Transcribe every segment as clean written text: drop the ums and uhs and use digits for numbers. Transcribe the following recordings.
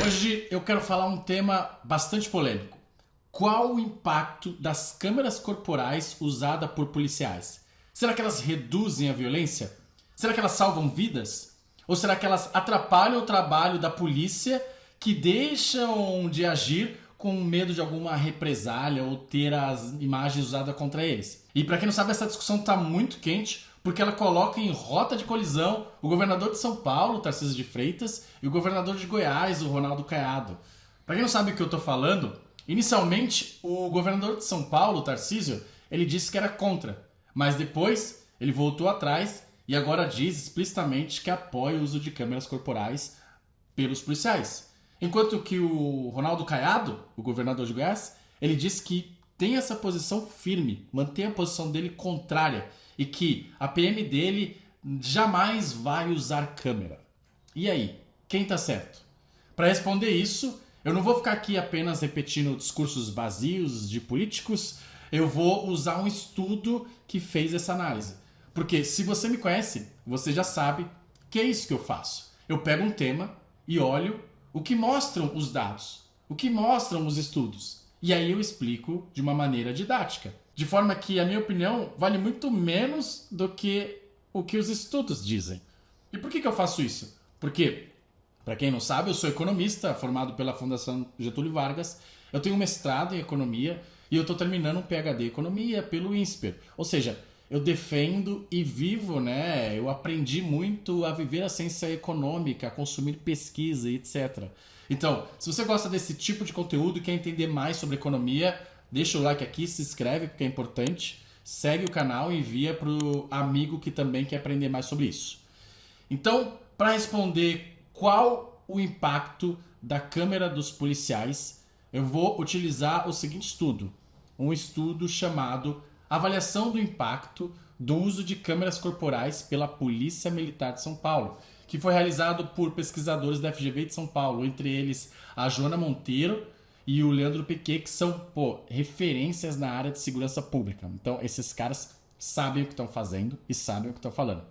Hoje eu quero falar um tema bastante polêmico. Qual o impacto das câmeras corporais usadas por policiais? Será que elas reduzem a violência? Será que elas salvam vidas? Ou será que elas atrapalham o trabalho da polícia que deixam de agir com medo de alguma represália ou ter as imagens usadas contra eles? E para quem não sabe, essa discussão está muito quente porque ela coloca em rota de colisão o governador de São Paulo, Tarcísio de Freitas, e o governador de Goiás, o Ronaldo Caiado. Para quem não sabe o que eu estou falando, inicialmente o governador de São Paulo, Tarcísio, ele disse que era contra, mas depois ele voltou atrás e agora diz explicitamente que apoia o uso de câmeras corporais pelos policiais. Enquanto que o Ronaldo Caiado, o governador de Goiás, ele disse que tem essa posição firme, mantém a posição dele contrária e que a PM dele jamais vai usar câmera. E aí, quem tá certo? Para responder isso, eu não vou ficar aqui apenas repetindo discursos vazios de políticos, eu vou usar um estudo que fez essa análise. Porque se você me conhece, você já sabe que é isso que eu faço. Eu pego um tema e olho o que mostram os dados, o que mostram os estudos. E aí eu explico de uma maneira didática. De forma que a minha opinião vale muito menos do que o que os estudos dizem. E por que eu faço isso? Porque, para quem não sabe, eu sou economista, formado pela Fundação Getúlio Vargas. Eu tenho um mestrado em economia e eu estou terminando um PhD em economia pelo INSPER. Ou seja, eu defendo e vivo, né? Eu aprendi muito a viver a ciência econômica, a consumir pesquisa e etc. Então, se você gosta desse tipo de conteúdo e quer entender mais sobre economia, deixa o like aqui, se inscreve porque é importante, segue o canal e envia para o amigo que também quer aprender mais sobre isso. Então, para responder qual o impacto da câmera dos policiais, eu vou utilizar o seguinte estudo. Um estudo chamado Avaliação do Impacto do Uso de Câmeras Corporais pela Polícia Militar de São Paulo, que foi realizado por pesquisadores da FGV de São Paulo, entre eles a Joana Monteiro e o Leandro Piquet, que são referências na área de segurança pública. Então, esses caras sabem o que estão fazendo e sabem o que estão falando.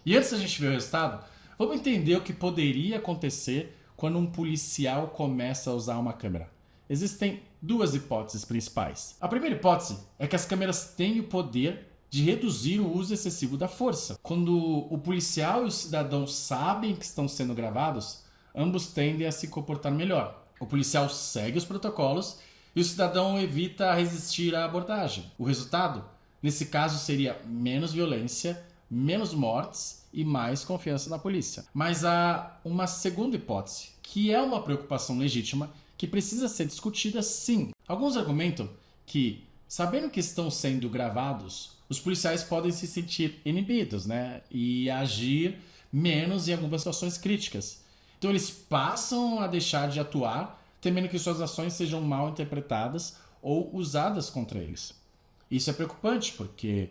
E antes da gente ver o resultado, vamos entender o que poderia acontecer quando um policial começa a usar uma câmera. Existem duas hipóteses principais. A primeira hipótese é que as câmeras têm o poder de reduzir o uso excessivo da força. Quando o policial e o cidadão sabem que estão sendo gravados, ambos tendem a se comportar melhor. O policial segue os protocolos e o cidadão evita resistir à abordagem. O resultado, nesse caso, seria menos violência, menos mortes e mais confiança na polícia. Mas há uma segunda hipótese, que é uma preocupação legítima, que precisa ser discutida sim. Alguns argumentam que, sabendo que estão sendo gravados, os policiais podem se sentir inibidos, né? E agir menos em algumas situações críticas. Então eles passam a deixar de atuar, temendo que suas ações sejam mal interpretadas ou usadas contra eles. Isso é preocupante, porque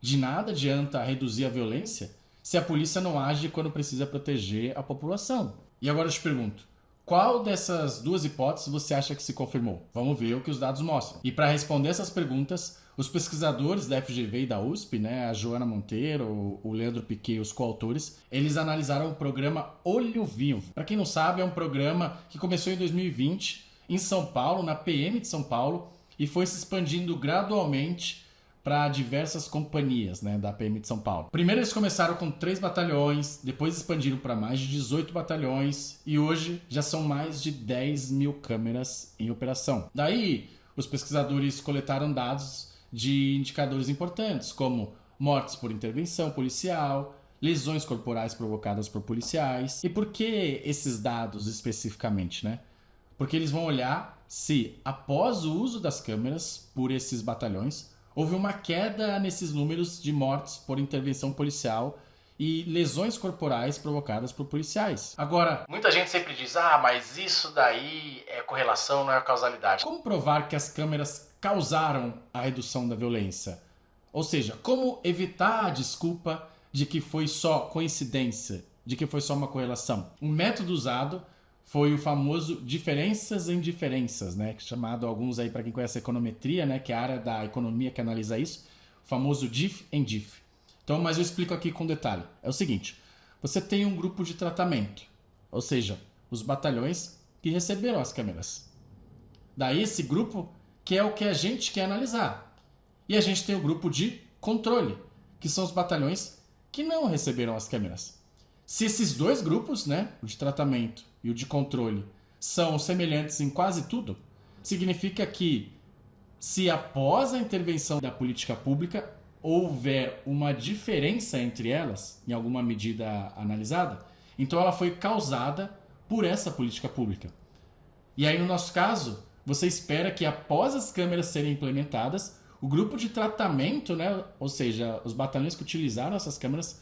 de nada adianta reduzir a violência se a polícia não age quando precisa proteger a população. E agora eu te pergunto, qual dessas duas hipóteses você acha que se confirmou? Vamos ver o que os dados mostram. E para responder essas perguntas, os pesquisadores da FGV e da USP, né, a Joana Monteiro, o Leandro Piquet e os coautores, eles analisaram o programa Olho Vivo. Para quem não sabe, é um programa que começou em 2020 em São Paulo, na PM de São Paulo, e foi se expandindo gradualmente para diversas companhias, né, da PM de São Paulo. Primeiro eles começaram com 3 batalhões, depois expandiram para mais de 18 batalhões e hoje já são mais de 10 mil câmeras em operação. Daí os pesquisadores coletaram dados de indicadores importantes, como mortes por intervenção policial, lesões corporais provocadas por policiais. E por que esses dados especificamente, né? Porque eles vão olhar se, após o uso das câmeras por esses batalhões, houve uma queda nesses números de mortes por intervenção policial e lesões corporais provocadas por policiais. Agora, muita gente sempre diz, mas isso daí é correlação, não é causalidade. Como provar que as câmeras causaram a redução da violência? Ou seja, como evitar a desculpa de que foi só coincidência, de que foi só uma correlação? Um método usado foi o famoso diferenças em diferenças, né? Chamado alguns aí, para quem conhece a econometria, né? Que é a área da economia que analisa isso, o famoso diff em diff. Então, mas eu explico aqui com detalhe. É o seguinte, você tem um grupo de tratamento, ou seja, os batalhões que receberam as câmeras. Daí esse grupo que é o que a gente quer analisar. E a gente tem o grupo de controle, que são os batalhões que não receberam as câmeras. Se esses dois grupos, né, o de tratamento e o de controle, são semelhantes em quase tudo, significa que se após a intervenção da política pública houver uma diferença entre elas, em alguma medida analisada, então ela foi causada por essa política pública. E aí, no nosso caso, você espera que após as câmeras serem implementadas, o grupo de tratamento, né, ou seja, os batalhões que utilizaram essas câmeras,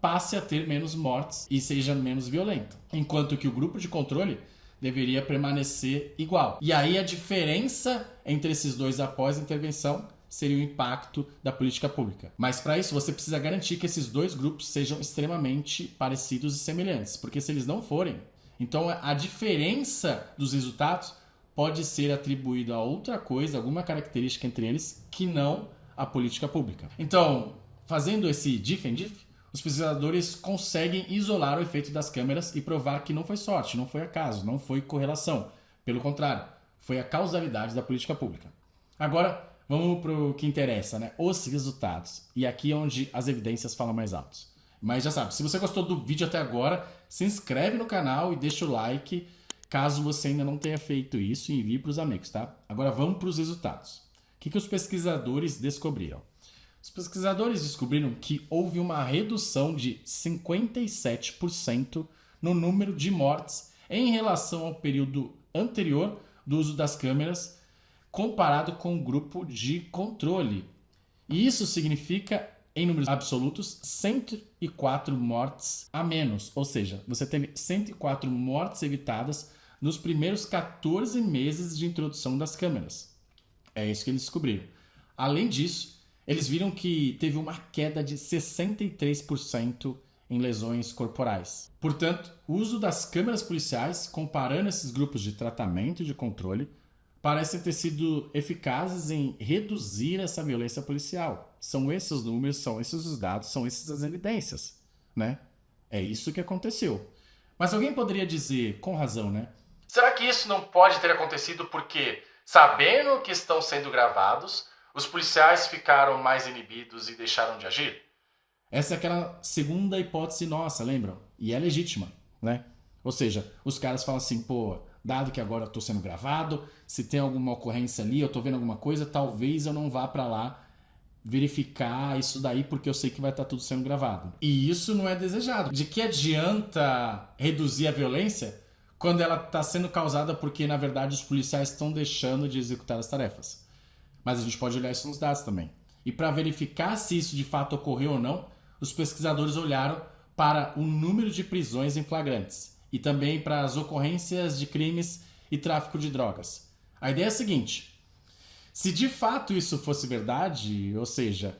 passe a ter menos mortes e seja menos violento. Enquanto que o grupo de controle deveria permanecer igual. E aí a diferença entre esses dois após a intervenção seria o impacto da política pública. Mas para isso você precisa garantir que esses dois grupos sejam extremamente parecidos e semelhantes, porque se eles não forem, então a diferença dos resultados pode ser atribuída a outra coisa, alguma característica entre eles, que não a política pública. Então, fazendo esse diff and diff, os pesquisadores conseguem isolar o efeito das câmeras e provar que não foi sorte, não foi acaso, não foi correlação. Pelo contrário, foi a causalidade da política pública. Agora, vamos para o que interessa, né? Os resultados. E aqui é onde as evidências falam mais alto. Mas já sabe, se você gostou do vídeo até agora, se inscreve no canal e deixa o like, caso você ainda não tenha feito isso, e envie para os amigos, tá? Agora vamos para os resultados. O que os pesquisadores descobriram? Os pesquisadores descobriram que houve uma redução de 57% no número de mortes em relação ao período anterior do uso das câmeras, comparado com o grupo de controle. E isso significa, em números absolutos, 104 mortes a menos. Ou seja, você teve 104 mortes evitadas nos primeiros 14 meses de introdução das câmeras. É isso que eles descobriram. Além disso, eles viram que teve uma queda de 63% em lesões corporais. Portanto, o uso das câmeras policiais, comparando esses grupos de tratamento e de controle, parecem ter sido eficazes em reduzir essa violência policial. São esses os números, são esses os dados, são essas as evidências, né? É isso que aconteceu. Mas alguém poderia dizer, com razão, né? Será que isso não pode ter acontecido porque, sabendo que estão sendo gravados, os policiais ficaram mais inibidos e deixaram de agir? Essa é aquela segunda hipótese nossa, lembram? E é legítima, né? Ou seja, os caras falam assim, pô, dado que agora eu tô sendo gravado, se tem alguma ocorrência ali, eu tô vendo alguma coisa, talvez eu não vá pra lá verificar isso daí porque eu sei que vai estar tudo sendo gravado. E isso não é desejado. De que adianta reduzir a violência quando ela está sendo causada porque, na verdade, os policiais estão deixando de executar as tarefas? Mas a gente pode olhar isso nos dados também. E para verificar se isso de fato ocorreu ou não, os pesquisadores olharam para o número de prisões em flagrantes e também para as ocorrências de crimes e tráfico de drogas. A ideia é a seguinte: se de fato isso fosse verdade, ou seja,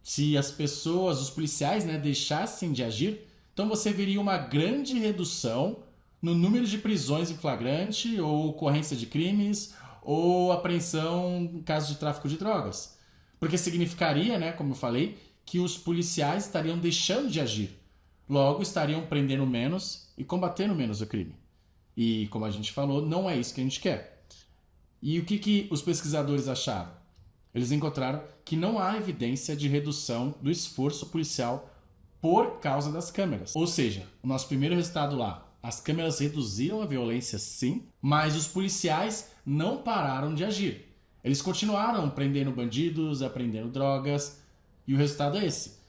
se as pessoas, os policiais, né, deixassem de agir, então você veria uma grande redução no número de prisões em flagrante ou ocorrência de crimes ou apreensão em caso de tráfico de drogas. Porque significaria, né, como eu falei, que os policiais estariam deixando de agir. Logo, estariam prendendo menos e combatendo menos o crime. E, como a gente falou, não é isso que a gente quer. E o que os pesquisadores acharam? Eles encontraram que não há evidência de redução do esforço policial por causa das câmeras. Ou seja, o nosso primeiro resultado lá, as câmeras reduziram a violência sim, mas os policiais não pararam de agir. Eles continuaram prendendo bandidos, apreendendo drogas, e o resultado é esse: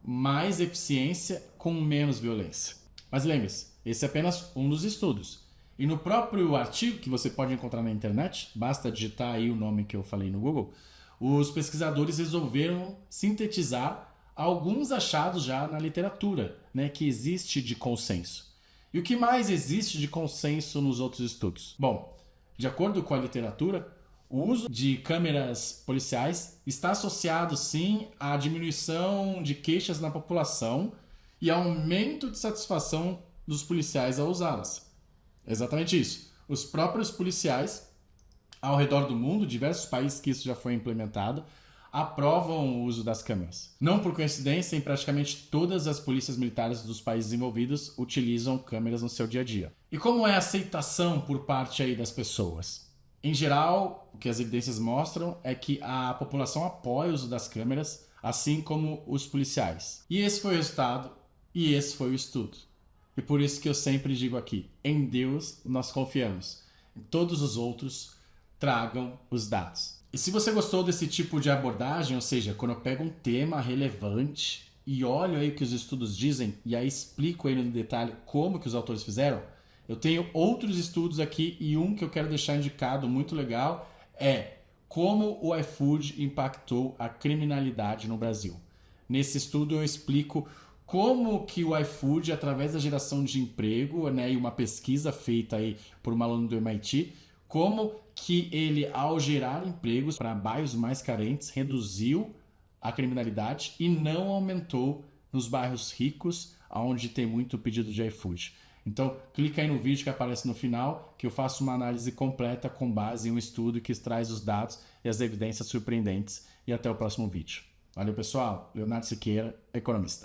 mais eficiência com menos violência. Mas lembre-se, esse é apenas um dos estudos. E no próprio artigo que você pode encontrar na internet, basta digitar aí o nome que eu falei no Google, os pesquisadores resolveram sintetizar alguns achados já na literatura, né, que existe de consenso. E o que mais existe de consenso nos outros estudos? Bom, de acordo com a literatura, o uso de câmeras policiais está associado sim à diminuição de queixas na população e aumento de satisfação dos policiais ao usá-las. Exatamente isso. Os próprios policiais, ao redor do mundo, diversos países que isso já foi implementado, aprovam o uso das câmeras. Não por coincidência, em praticamente todas as polícias militares dos países envolvidos utilizam câmeras no seu dia a dia. E como é a aceitação por parte aí das pessoas? Em geral, o que as evidências mostram é que a população apoia o uso das câmeras, assim como os policiais. E esse foi o resultado, e esse foi o estudo. E por isso que eu sempre digo aqui, em Deus nós confiamos. Em todos os outros, tragam os dados. E se você gostou desse tipo de abordagem, ou seja, quando eu pego um tema relevante e olho aí o que os estudos dizem e aí explico aí no detalhe como que os autores fizeram, eu tenho outros estudos aqui e um que eu quero deixar indicado muito legal é como o iFood impactou a criminalidade no Brasil. Nesse estudo eu explico como que o iFood, através da geração de emprego, né, e uma pesquisa feita aí por um aluno do MIT, como que ele, ao gerar empregos para bairros mais carentes, reduziu a criminalidade e não aumentou nos bairros ricos, onde tem muito pedido de iFood. Então, clica aí no vídeo que aparece no final, que eu faço uma análise completa com base em um estudo que traz os dados e as evidências surpreendentes. E até o próximo vídeo. Valeu, pessoal. Leonardo Siqueira, economista.